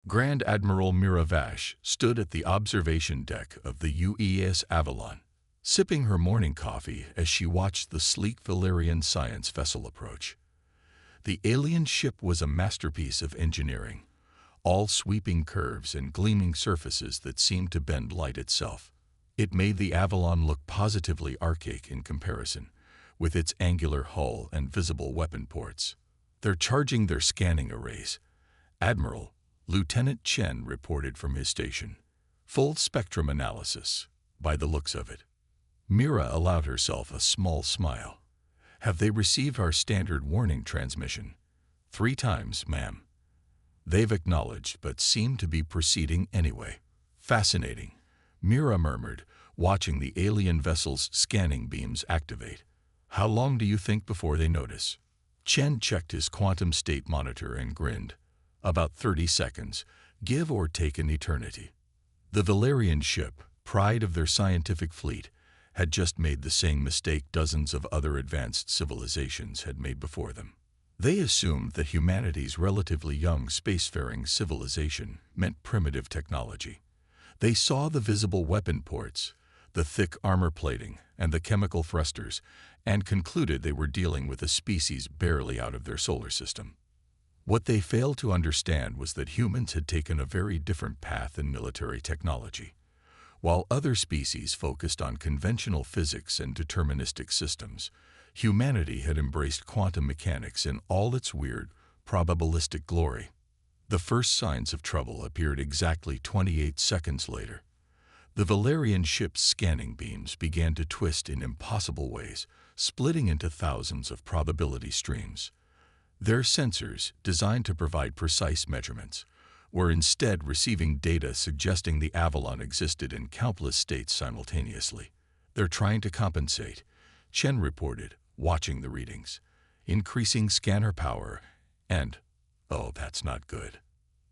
Grand Admiral Mira Vash stood at the observation deck of the UES Avalon, sipping her morning coffee as she watched the sleek Valerian science vessel approach. The alien ship was a masterpiece of engineering, all sweeping curves and gleaming surfaces that seemed to bend light itself. It made the Avalon look positively archaic in comparison, with its angular hull and visible weapon ports. "They're charging their scanning arrays," Admiral Lieutenant Chen reported from his station. "Full spectrum analysis, by the looks of it." Mira allowed herself a small smile. "Have they received our standard warning transmission?" "3 times, ma'am." "They've acknowledged but seem to be proceeding anyway." "Fascinating," Mira murmured, watching the alien vessel's scanning beams activate. "How long do you think before they notice?" Chen checked his quantum state monitor and grinned. "About 30 seconds, give or take an eternity." The Valerian ship, pride of their scientific fleet, had just made the same mistake dozens of other advanced civilizations had made before them. They assumed that humanity's relatively young spacefaring civilization meant primitive technology. They saw the visible weapon ports, the thick armor plating, and the chemical thrusters, and concluded they were dealing with a species barely out of their solar system. What they failed to understand was that humans had taken a very different path in military technology. While other species focused on conventional physics and deterministic systems, humanity had embraced quantum mechanics in all its weird, probabilistic glory. The first signs of trouble appeared exactly 28 seconds later. The Valerian ship's scanning beams began to twist in impossible ways, splitting into thousands of probability streams. Their sensors, designed to provide precise measurements, were instead receiving data suggesting the Avalon existed in countless states simultaneously. "They're trying to compensate," Chen reported, watching the readings. "Increasing scanner power and, oh, that's not good."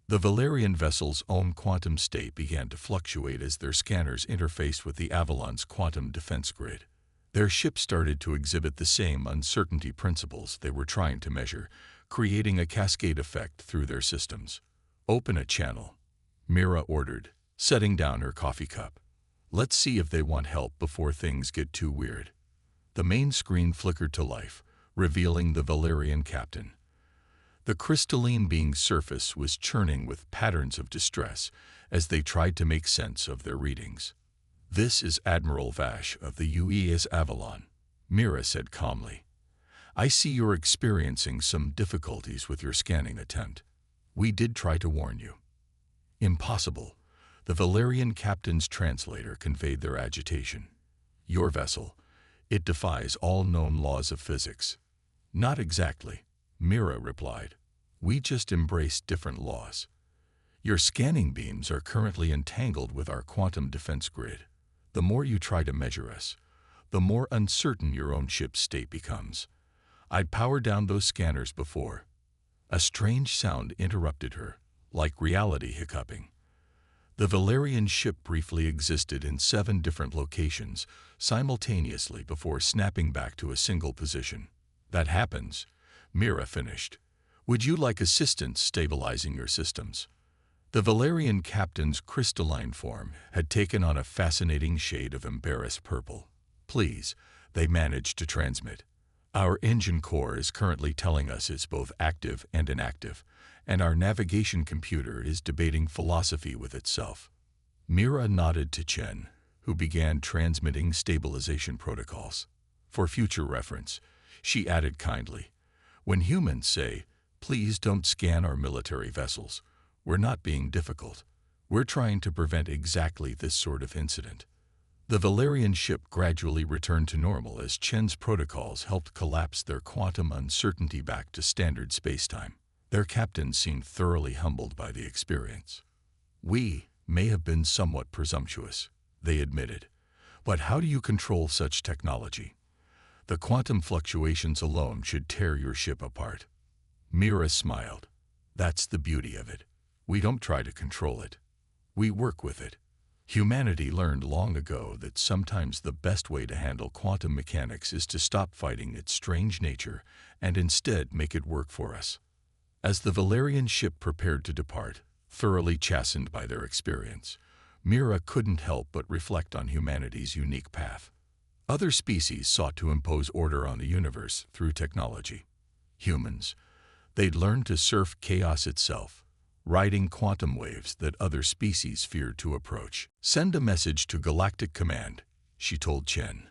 The Valerian vessel's own quantum state began to fluctuate as their scanners interfaced with the Avalon's quantum defense grid. Their ship started to exhibit the same uncertainty principles they were trying to measure, creating a cascade effect through their systems. "Open a channel," Mira ordered, setting down her coffee cup. "Let's see if they want help before things get too weird." The main screen flickered to life, revealing the Valerian captain. The crystalline being's surface was churning with patterns of distress as they tried to make sense of their readings. "This is Admiral Vash of the UES Avalon," Mira said calmly. "I see you're experiencing some difficulties with your scanning attempt. We did try to warn you." "Impossible," the Valerian captain's translator conveyed their agitation. "Your vessel, it defies all known laws of physics." "Not exactly," Mira replied. "We just embrace different laws. Your scanning beams are currently entangled with our quantum defense grid. The more you try to measure us, the more uncertain your own ship's state becomes. I'd powered down those scanners before." A strange sound interrupted her, like reality hiccuping. The Valerian ship briefly existed in 7 different locations simultaneously before snapping back to a single position. "That happens," Mira finished. "Would you like assistance stabilizing your systems?" The Valerian captain's crystalline form had taken on a fascinating shade of embarrassed purple. "Please," they managed to transmit. "Our engine core is currently telling us it's both active and inactive, and our navigation computer is debating philosophy with itself." Mira nodded to Chen, who began transmitting stabilization protocols. For future reference, she added kindly, "When humans say, 'Please don't scan our military vessels,' we're not being difficult. We're trying to prevent exactly this sort of incident." The Valerian ship gradually returned to normal as Chen's protocols helped collapse their quantum uncertainty back to standard spacetime. Their captain seemed thoroughly humbled by the experience. "We may have been somewhat presumptuous," they admitted, "but how do you control such technology? The quantum fluctuations alone should tear your ship apart." Mira smiled. "That's the beauty of it. We don't try to control it. We work with it. Humanity learned long ago that sometimes the best way to handle quantum mechanics is to stop fighting its strange nature and instead make it work for us." As the Valerian ship prepared to depart, Thoroughly chastened by their experience, Mira couldn't help but reflect on humanity's unique path. Other species sought to impose order on the universe through technology. Humans, they'd learned to surf chaos itself, riding quantum waves that other species feared to approach. "Send a message to Galactic Command," she told Chen.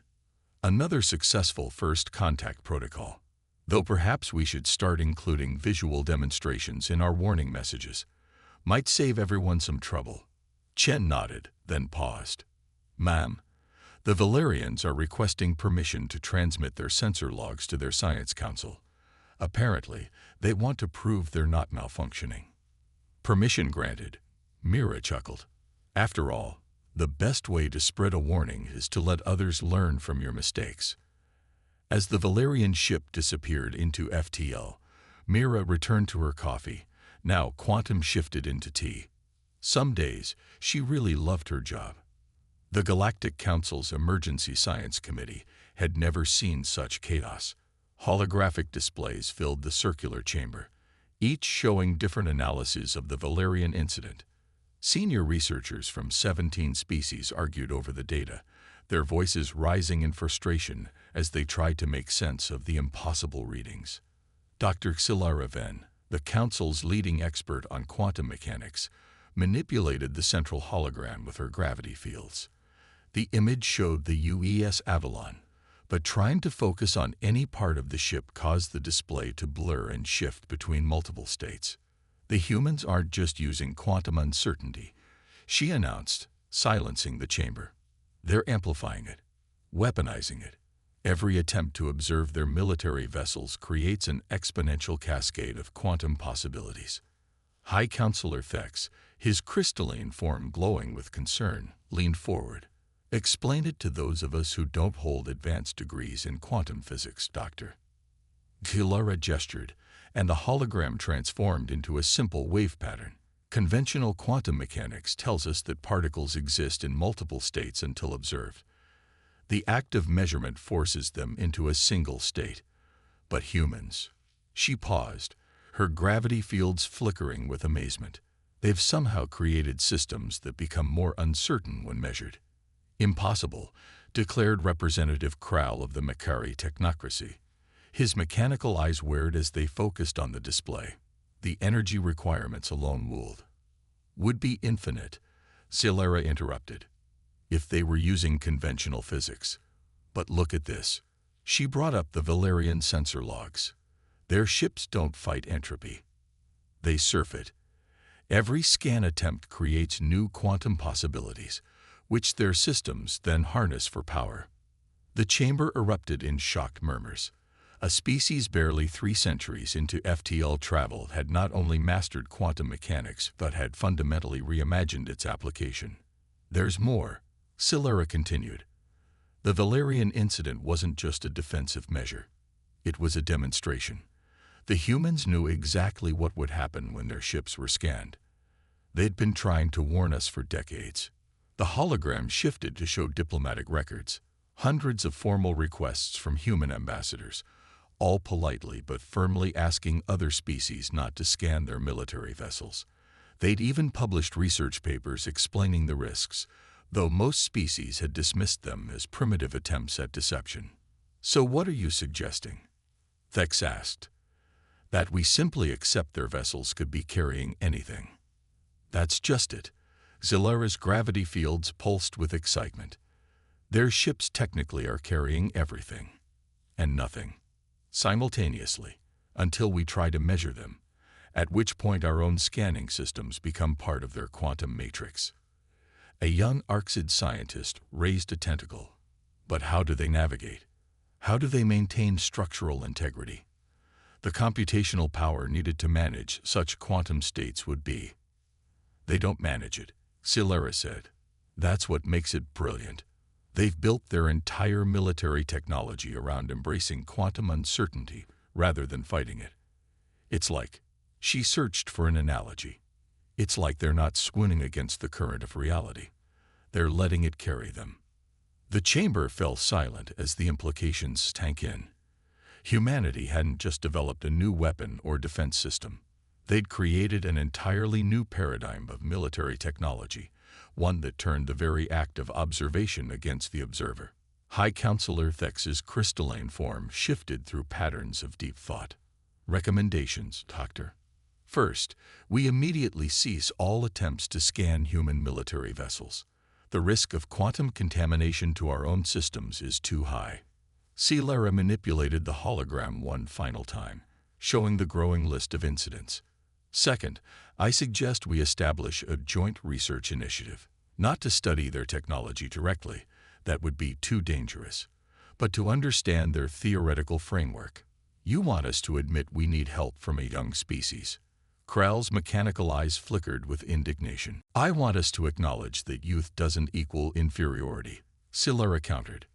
"Another successful first contact protocol. Though perhaps we should start including visual demonstrations in our warning messages. Might save everyone some trouble." Chen nodded, then paused. "Ma'am, the Valerians are requesting permission to transmit their sensor logs to their Science Council. Apparently, they want to prove they're not malfunctioning." "Permission granted," Mira chuckled. "After all, the best way to spread a warning is to let others learn from your mistakes." As the Valerian ship disappeared into FTL, Mira returned to her coffee. Now quantum shifted into tea. Some days, she really loved her job. The Galactic Council's Emergency Science Committee had never seen such chaos. Holographic displays filled the circular chamber, each showing different analyses of the Valerian incident. Senior researchers from 17 species argued over the data, their voices rising in frustration as they tried to make sense of the impossible readings. Dr. Xilara Ven, the Council's leading expert on quantum mechanics, manipulated the central hologram with her gravity fields. The image showed the UES Avalon, but trying to focus on any part of the ship caused the display to blur and shift between multiple states. "The humans aren't just using quantum uncertainty," she announced, silencing the chamber. "They're amplifying it, weaponizing it. Every attempt to observe their military vessels creates an exponential cascade of quantum possibilities." High Counselor Thex, his crystalline form glowing with concern, leaned forward. "Explain it to those of us who don't hold advanced degrees in quantum physics, Doctor." Xilara gestured, and the hologram transformed into a simple wave pattern. "Conventional quantum mechanics tells us that particles exist in multiple states until observed. The act of measurement forces them into a single state. But humans—" She paused, her gravity fields flickering with amazement. "They've somehow created systems that become more uncertain when measured." "Impossible," declared Representative Krall of the Makari technocracy. His mechanical eyes wared as they focused on the display. The energy requirements alone would be infinite, Xilara interrupted, if they were using conventional physics. "But look at this." She brought up the Valerian sensor logs. "Their ships don't fight entropy. They surf it. Every scan attempt creates new quantum possibilities, which their systems then harness for power." The chamber erupted in shocked murmurs. A species barely 3 centuries into FTL travel had not only mastered quantum mechanics but had fundamentally reimagined its application. "There's more," Xilara continued. "The Valerian incident wasn't just a defensive measure. It was a demonstration. The humans knew exactly what would happen when their ships were scanned. They'd been trying to warn us for decades." The hologram shifted to show diplomatic records, hundreds of formal requests from human ambassadors, all politely but firmly asking other species not to scan their military vessels. They'd even published research papers explaining the risks, though most species had dismissed them as primitive attempts at deception. "So what are you suggesting?" Thex asked. "That we simply accept their vessels could be carrying anything." "That's just it." Xilara's gravity fields pulsed with excitement. "Their ships technically are carrying everything and nothing simultaneously, until we try to measure them, at which point our own scanning systems become part of their quantum matrix." A young Arxid scientist raised a tentacle. "But how do they navigate? How do they maintain structural integrity?" "The computational power needed to manage such quantum states would be—" "They don't manage it," Xilara said. "That's what makes it brilliant. They've built their entire military technology around embracing quantum uncertainty rather than fighting it. It's like," she searched for an analogy, "it's like they're not swooning against the current of reality. They're letting it carry them." The chamber fell silent as the implications sank in. Humanity hadn't just developed a new weapon or defense system. They'd created an entirely new paradigm of military technology, one that turned the very act of observation against the observer. High Counselor Thex's crystalline form shifted through patterns of deep thought. Recommendations, Doctor. First, we immediately cease all attempts to scan human military vessels. The risk of quantum contamination to our own systems is too high. Celara manipulated the hologram one final time, showing the growing list of incidents. Second, I suggest we establish a joint research initiative, not to study their technology directly, that would be too dangerous, but to understand their theoretical framework. You want us to admit we need help from a young species. Krell's mechanical eyes flickered with indignation. I want us to acknowledge that youth doesn't equal inferiority, Celara countered.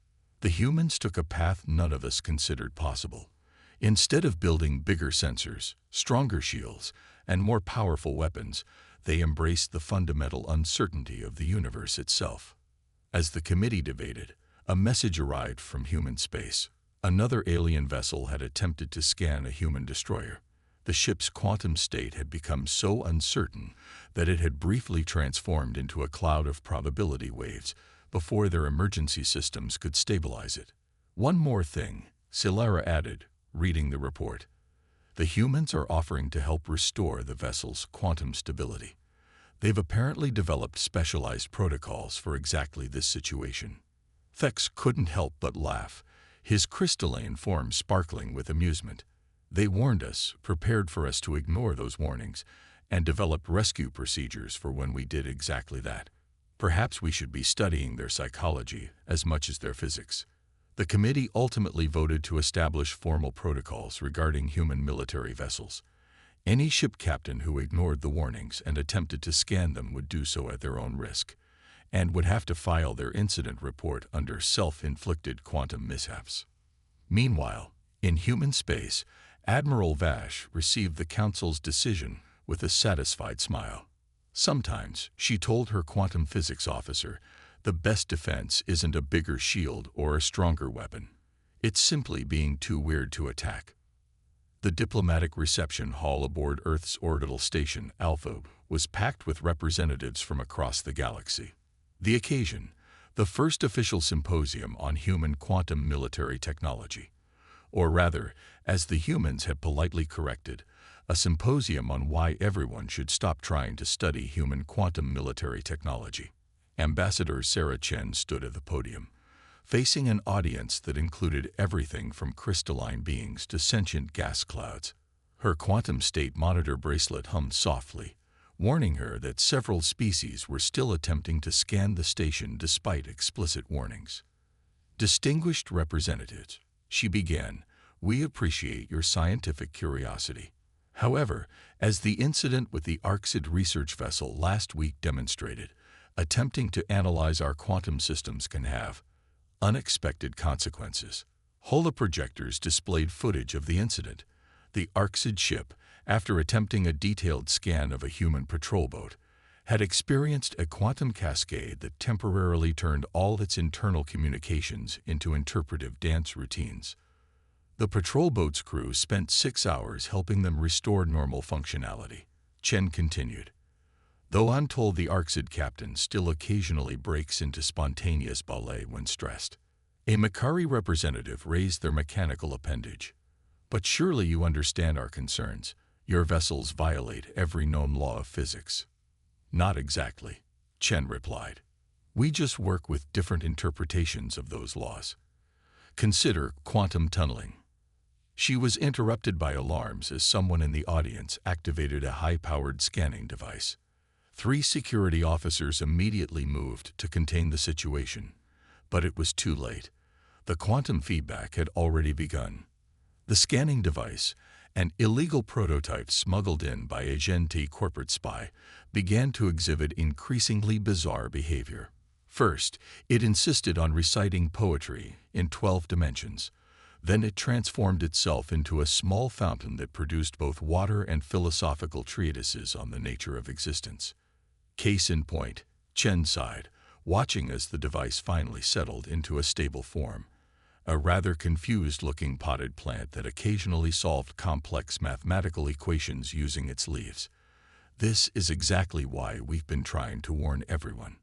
The humans took a path none of us considered possible. Instead of building bigger sensors, stronger shields, and more powerful weapons, they embraced the fundamental uncertainty of the universe itself. As the committee debated, a message arrived from human space. Another alien vessel had attempted to scan a human destroyer. The ship's quantum state had become so uncertain that it had briefly transformed into a cloud of probability waves before their emergency systems could stabilize it. One more thing, Celara added, reading the report. The humans are offering to help restore the vessel's quantum stability. They've apparently developed specialized protocols for exactly this situation. Thex couldn't help but laugh, his crystalline form sparkling with amusement. They warned us, prepared for us to ignore those warnings, and developed rescue procedures for when we did exactly that. Perhaps we should be studying their psychology as much as their physics. The committee ultimately voted to establish formal protocols regarding human military vessels. Any ship captain who ignored the warnings and attempted to scan them would do so at their own risk, and would have to file their incident report under self-inflicted quantum mishaps. Meanwhile, in human space, Admiral Vash received the Council's decision with a satisfied smile. Sometimes, she told her quantum physics officer, the best defense isn't a bigger shield or a stronger weapon. It's simply being too weird to attack. The diplomatic reception hall aboard Earth's orbital station, Alpha, was packed with representatives from across the galaxy. The occasion, the first official symposium on human quantum military technology. Or rather, as the humans had politely corrected, a symposium on why everyone should stop trying to study human quantum military technology. Ambassador Sarah Chen stood at the podium, facing an audience that included everything from crystalline beings to sentient gas clouds. Her quantum state monitor bracelet hummed softly, warning her that several species were still attempting to scan the station despite explicit warnings. Distinguished representatives, she began, we appreciate your scientific curiosity. However, as the incident with the Arxid research vessel last week demonstrated, attempting to analyze our quantum systems can have unexpected consequences. Holoprojectors displayed footage of the incident. The Arxid ship, after attempting a detailed scan of a human patrol boat, had experienced a quantum cascade that temporarily turned all its internal communications into interpretive dance routines. The patrol boat's crew spent 6 hours helping them restore normal functionality. Chen continued. Though I'm told the Arxid captain still occasionally breaks into spontaneous ballet when stressed. A Makari representative raised their mechanical appendage. But surely you understand our concerns. Your vessels violate every known law of physics. Not exactly, Chen replied. We just work with different interpretations of those laws. Consider quantum tunneling. She was interrupted by alarms as someone in the audience activated a high-powered scanning device. 3 security officers immediately moved to contain the situation, but it was too late. The quantum feedback had already begun. The scanning device, an illegal prototype smuggled in by a Gen-T corporate spy, began to exhibit increasingly bizarre behavior. First, it insisted on reciting poetry in 12 dimensions. Then it transformed itself into a small fountain that produced both water and philosophical treatises on the nature of existence. Case in point, Chen sighed, watching as the device finally settled into a stable form. a rather confused-looking potted plant that occasionally solved complex mathematical equations using its leaves. This is exactly why we've been trying to warn everyone.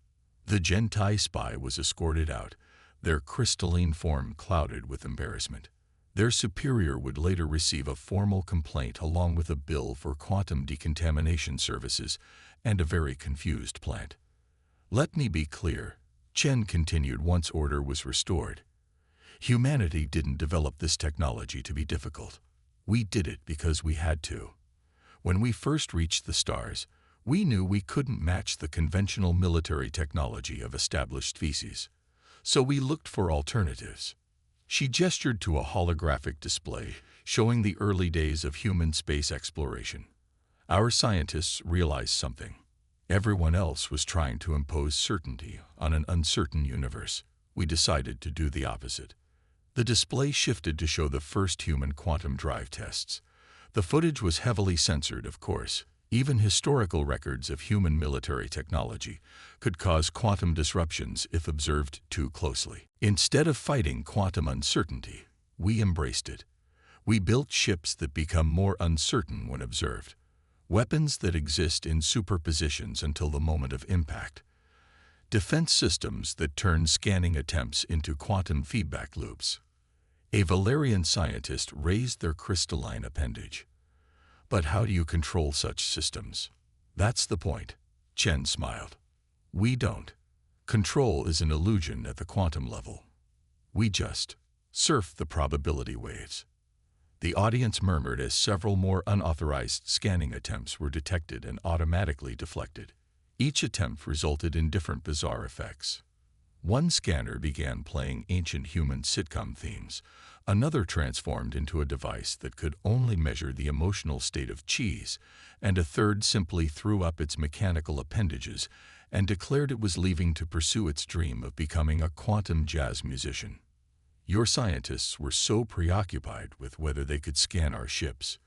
The Gentai spy was escorted out, their crystalline form clouded with embarrassment. Their superior would later receive a formal complaint along with a bill for quantum decontamination services and a very confused plant. Let me be clear, Chen continued once order was restored. Humanity didn't develop this technology to be difficult. We did it because we had to. When we first reached the stars, we knew we couldn't match the conventional military technology of established species. So we looked for alternatives. She gestured to a holographic display showing the early days of human space exploration. Our scientists realized something. Everyone else was trying to impose certainty on an uncertain universe. We decided to do the opposite. The display shifted to show the first human quantum drive tests. The footage was heavily censored, of course. Even historical records of human military technology could cause quantum disruptions if observed too closely. Instead of fighting quantum uncertainty, we embraced it. We built ships that become more uncertain when observed, weapons that exist in superpositions until the moment of impact, defense systems that turn scanning attempts into quantum feedback loops. A Valerian scientist raised their crystalline appendage. But how do you control such systems? That's the point. Chen smiled. We don't. Control is an illusion at the quantum level. We just surf the probability waves. The audience murmured as several more unauthorized scanning attempts were detected and automatically deflected. Each attempt resulted in different bizarre effects. One scanner began playing ancient human sitcom themes. Another transformed into a device that could only measure the emotional state of cheese, and a third simply threw up its mechanical appendages and declared it was leaving to pursue its dream of becoming a quantum jazz musician. Your scientists were so preoccupied with whether they could scan our ships,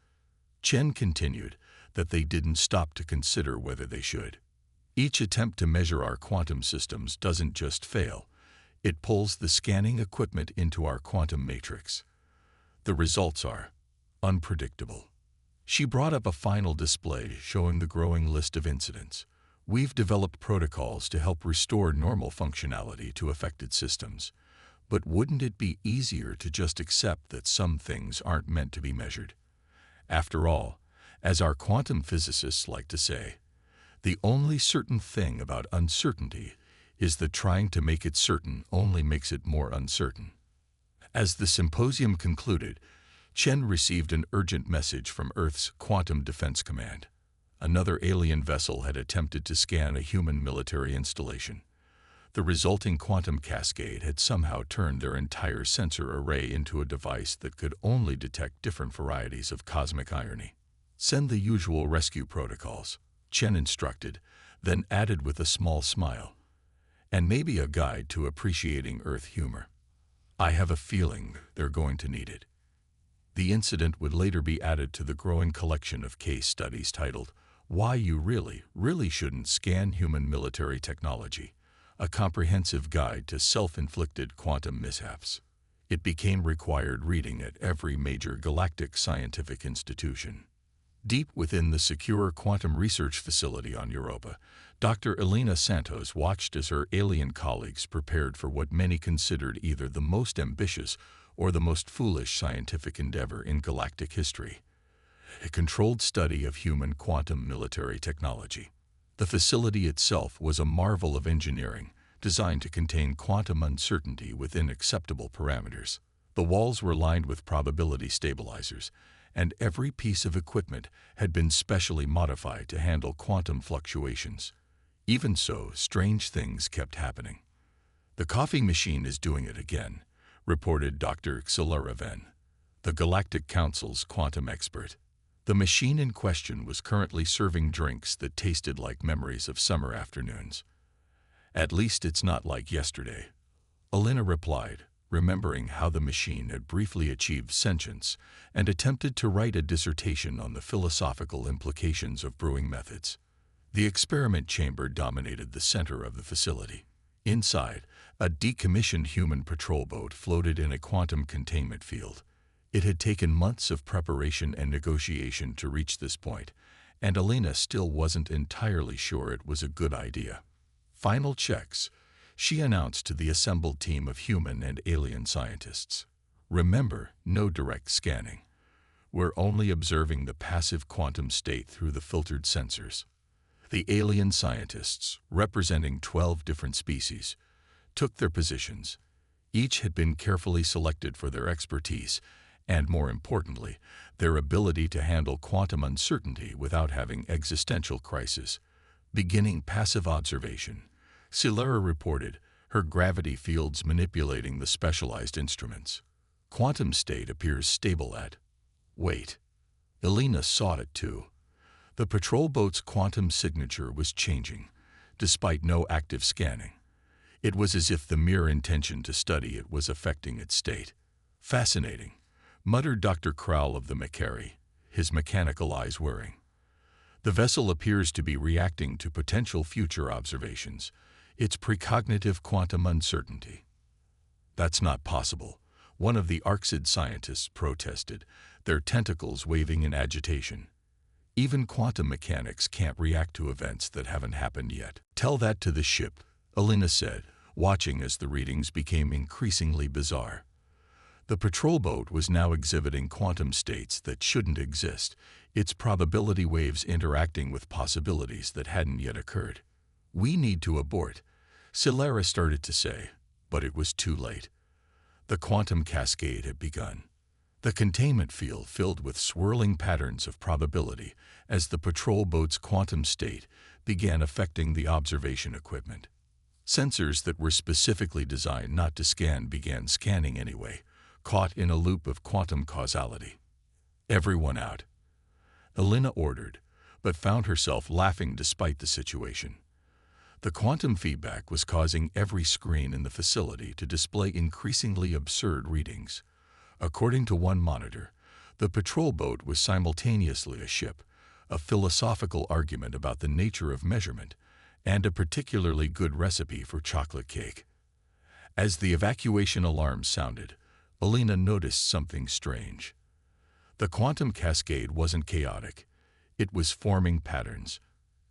Chen continued, that they didn't stop to consider whether they should. Each attempt to measure our quantum systems doesn't just fail. It pulls the scanning equipment into our quantum matrix. The results are unpredictable. She brought up a final display showing the growing list of incidents. We've developed protocols to help restore normal functionality to affected systems. But wouldn't it be easier to just accept that some things aren't meant to be measured? After all, as our quantum physicists like to say, the only certain thing about uncertainty is that trying to make it certain only makes it more uncertain. As the symposium concluded, Chen received an urgent message from Earth's Quantum Defense Command. Another alien vessel had attempted to scan a human military installation. The resulting quantum cascade had somehow turned their entire sensor array into a device that could only detect different varieties of cosmic irony. Send the usual rescue protocols, Chen instructed, then added with a small smile, and maybe a guide to appreciating Earth humor. I have a feeling they're going to need it. The incident would later be added to the growing collection of case studies titled, Why You Really Shouldn't Scan Human Military Technology, a comprehensive guide to self-inflicted quantum mishaps. It became required reading at every major galactic scientific institution. Deep within the secure quantum research facility on Europa, Dr. Elena Santos watched as her alien colleagues prepared for what many considered either the most ambitious or the most foolish scientific endeavor in galactic history: a controlled study of human quantum military technology. The facility itself was a marvel of engineering, designed to contain quantum uncertainty within acceptable parameters. The walls were lined with probability stabilizers, and every piece of equipment had been specially modified to handle quantum fluctuations. Even so, strange things kept happening. The coffee machine is doing it again, reported Dr. Xilaraven, the Galactic Council's quantum expert. The machine in question was currently serving drinks that tasted like memories of summer afternoons. At least it's not like yesterday, Elena replied, remembering how the machine had briefly achieved sentience and attempted to write a dissertation on the philosophical implications of brewing methods. The experiment chamber dominated the center of the facility. Inside, a decommissioned human patrol boat floated in a quantum containment field. It had taken months of preparation and negotiation to reach this point, and Alina still wasn't entirely sure it was a good idea. Final checks, she announced to the assembled team of human and alien scientists. Remember, no direct scanning. We're only observing the passive quantum state through the filtered sensors. The alien scientists, representing 12 different species, took their positions. Each had been carefully selected for their expertise and, more importantly, their ability to handle quantum uncertainty without having existential crisis. Beginning passive observation, Silera reported, her gravity fields manipulating the specialized instruments. Quantum state appears stable at... Wait. Alina saw it too. The patrol boat's quantum signature was changing, despite no active scanning. It was as if the mere intention to study it was affecting its state. Fascinating, muttered Dr. Crowell of the Macquarie, his mechanical eyes whirring. The vessel appears to be reacting to potential future observations. It's precognitive quantum uncertainty. That's not possible, one of the ARCSID scientists protested, their tentacles waving in agitation. Even quantum mechanics can't react to events that haven't happened yet. Tell that to the ship, Alina said, watching as the readings became increasingly bizarre. The patrol boat was now exhibiting quantum states that shouldn't exist, its probability waves interacting with possibilities that hadn't yet occurred. We need to abort, Silera started to say, but it was too late. The quantum cascade had begun. The containment field filled with swirling patterns of probability as the patrol boat's quantum state began affecting the observation equipment. Sensors that were specifically designed not to scan began scanning anyway, caught in a loop of quantum causality. Everyone out, Alina ordered, but found herself laughing despite the situation. The quantum feedback was causing every screen in the facility to display increasingly absurd readings. According to one monitor, the patrol boat was simultaneously a ship, a philosophical argument about the nature of measurement, and a particularly good recipe for chocolate cake. As the evacuation alarm sounded, Alina noticed something strange. The quantum cascade wasn't chaotic. It was forming patterns.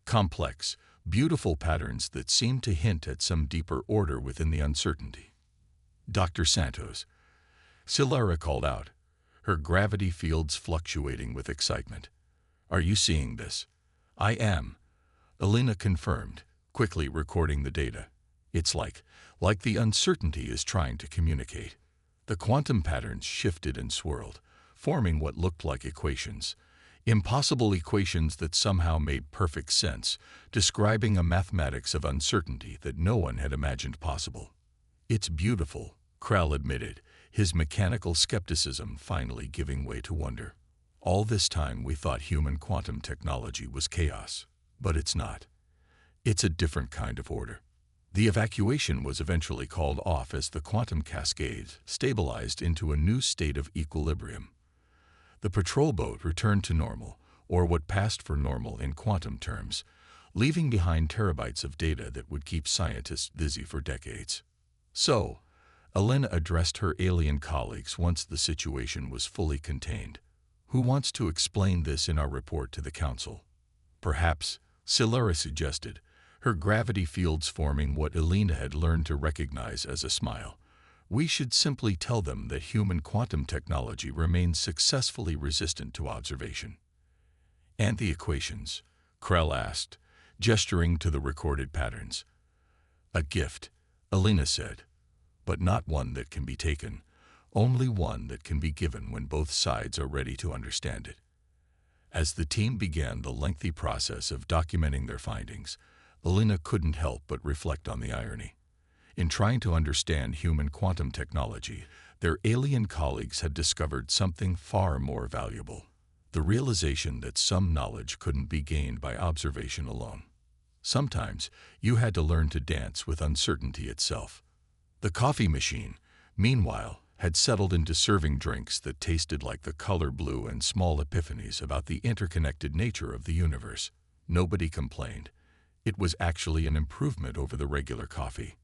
Complex, beautiful patterns that seemed to hint at some deeper order within the uncertainty. Dr. Santos, Silera called out, her gravity fields fluctuating with excitement. Are you seeing this? I am, Alina confirmed, quickly recording the data. It's like the uncertainty is trying to communicate. The quantum patterns shifted and swirled, forming what looked like equations. Impossible equations that somehow made perfect sense, describing a mathematics of uncertainty that no one had imagined possible. It's beautiful, Krell admitted, his mechanical skepticism finally giving way to wonder. All this time we thought human quantum technology was chaos, but it's not. It's a different kind of order. The evacuation was eventually called off as the quantum cascade stabilized into a new state of equilibrium. The patrol boat returned to normal, or what passed for normal in quantum terms, leaving behind terabytes of data that would keep scientists busy for decades. So, Alina addressed her alien colleagues once the situation was fully contained. Who wants to explain this in our report to the Council? Perhaps, Silera suggested, her gravity fields forming what Alina had learned to recognize as a smile. We should simply tell them that human quantum technology remains successfully resistant to observation. And the equations? Krell asked, gesturing to the recorded patterns. A gift, Alina said, but not one that can be taken, only one that can be given when both sides are ready to understand it. As the team began the lengthy process of documenting their findings, Alina couldn't help but reflect on the irony. In trying to understand human quantum technology, their alien colleagues had discovered something far more valuable: the realization that some knowledge couldn't be gained by observation alone. Sometimes you had to learn to dance with uncertainty itself. The coffee machine, meanwhile, had settled into serving drinks that tasted like the color blue and small epiphanies about the interconnected nature of the universe. Nobody complained. It was actually an improvement over the regular coffee.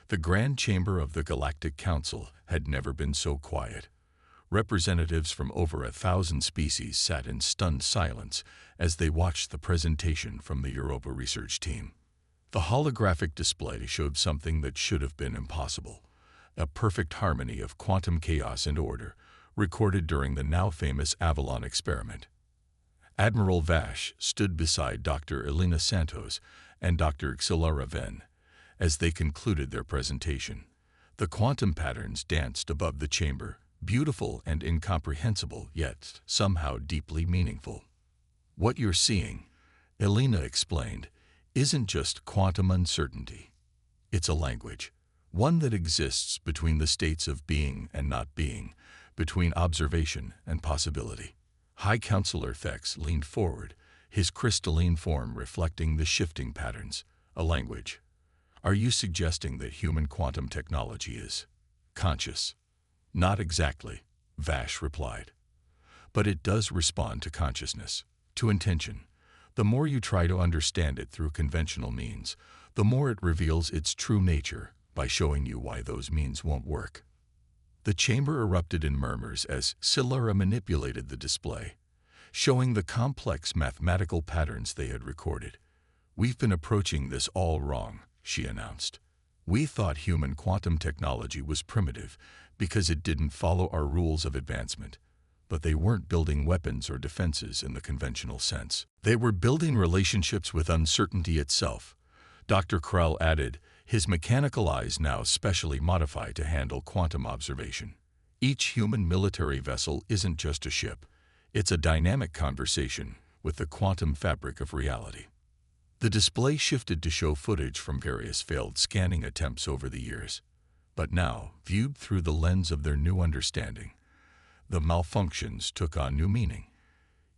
The Grand Chamber of the Galactic Council had never been so quiet. Representatives from over 1,000 species sat in stunned silence as they watched the presentation from the Europa research team. The holographic display showed something that should have been impossible: a perfect harmony of quantum chaos and order, recorded during the now-famous Avalon experiment. Admiral Vash stood beside Dr. Elena Santos and Dr. Xilara Ven as they concluded their presentation. The quantum patterns danced above the chamber, beautiful and incomprehensible, yet somehow deeply meaningful. "What you're seeing," Elena explained, "isn't just quantum uncertainty. It's a language, one that exists between the states of being and not being, between observation and possibility." High Counselor Thex leaned forward, his crystalline form reflecting the shifting patterns. "A language. Are you suggesting that human quantum technology is conscious?" "Not exactly," Vash replied. "But it does respond to consciousness, to intention. The more you try to understand it through conventional means, the more it reveals its true nature by showing you why those means won't work." The chamber erupted in murmurs as Xilara manipulated the display, showing the complex mathematical patterns they had recorded. "We've been approaching this all wrong," she announced. "We thought human quantum technology was primitive because it didn't follow our rules of advancement. But they weren't building weapons or defenses in the conventional sense. They were building relationships with uncertainty itself," Dr. Krell added, his mechanical eyes now specially modified to handle quantum observation. "Each human military vessel isn't just a ship. It's a dynamic conversation with the quantum fabric of reality." The display shifted to show footage from various failed scanning attempts over the years. But now, viewed through the lens of their new understanding, the malfunctions took on new meaning.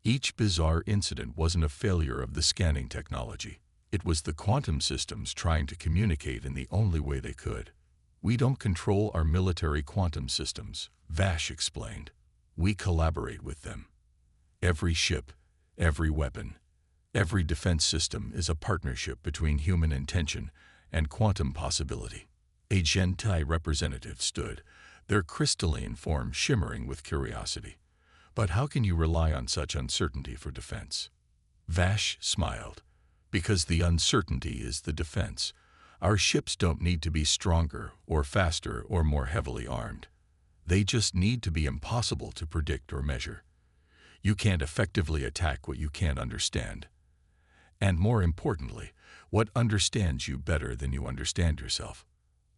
Each bizarre incident wasn't a failure of the scanning technology. It was the quantum systems trying to communicate in the only way they could. "We don't control our military quantum systems," Vash explained. "We collaborate with them. Every ship, every weapon, every defense system is a partnership between human intention and quantum possibility." A Gentai representative stood, their crystalline form shimmering with curiosity. "But how can you rely on such uncertainty for defense?" Vash smiled. "Because the uncertainty is the defense. Our ships don't need to be stronger or faster or more heavily armed. They just need to be impossible to predict or measure. You can't effectively attack what you can't understand. And more importantly, what understands you better than you understand yourself."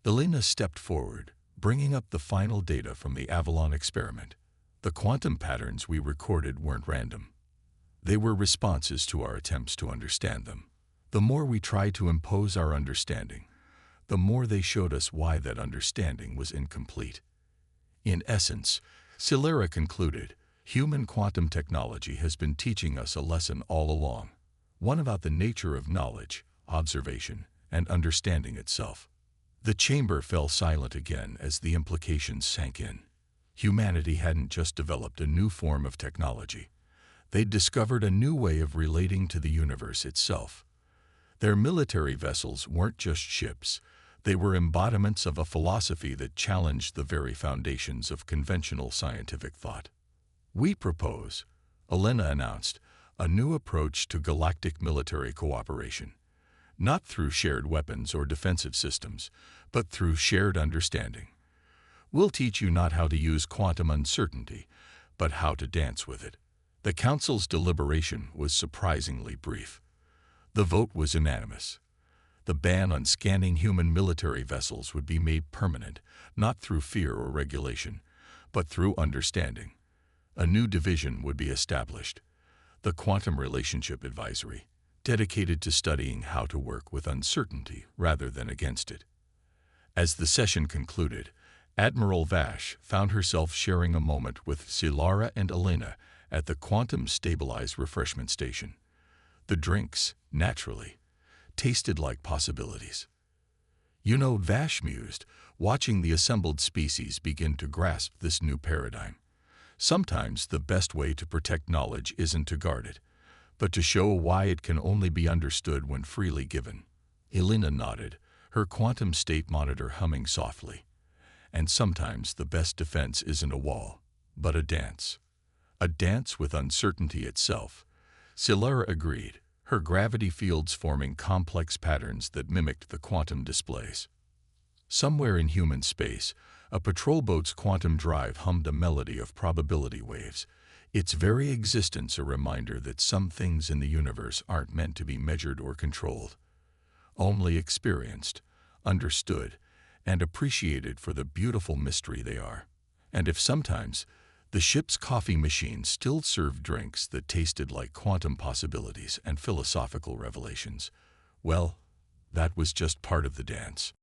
Elena stepped forward, bringing up the final data from the Avalon experiment. "The quantum patterns we recorded weren't random. They were responses to our attempts to understand them. The more we tried to impose our understanding, the more they showed us why that understanding was incomplete. In essence," Xilara concluded, "human quantum technology has been teaching us a lesson all along, one about the nature of knowledge, observation, and understanding itself." The chamber fell silent again as the implications sank in. Humanity hadn't just developed a new form of technology. They'd discovered a new way of relating to the universe itself. Their military vessels weren't just ships. They were embodiments of a philosophy that challenged the very foundations of conventional scientific thought. "We propose," Elena announced, "a new approach to galactic military cooperation. Not through shared weapons or defensive systems, but through shared understanding. We'll teach you not how to use quantum uncertainty, but how to dance with it." The Council's deliberation was surprisingly brief. The vote was unanimous. The ban on scanning human military vessels would be made permanent, not through fear or regulation, but through understanding. A new division would be established, the Quantum Relationship Advisory, dedicated to studying how to work with uncertainty rather than against it. As the session concluded, Admiral Vash found herself sharing a moment with Xilara and Elena at the quantum-stabilized refreshment station. The drinks, naturally, tasted like possibilities. "You know," Vash mused, watching the assembled species begin to grasp this new paradigm. "Sometimes the best way to protect knowledge isn't to guard it, but to show why it can only be understood when freely given." Elena nodded, her quantum state monitor humming softly. And sometimes the best defense isn't a wall, but a dance. A dance with uncertainty itself. Silara agreed, her gravity fields forming complex patterns that mimicked the quantum displays. Somewhere in human space, a patrol boat's quantum drive hummed a melody of probability waves, its very existence a reminder that some things in the universe aren't meant to be measured or controlled, only experienced, understood, and appreciated for the beautiful mystery they are. And if sometimes the ship's coffee machine still served drinks that tasted like quantum possibilities and philosophical revelations, well, that was just part of the dance.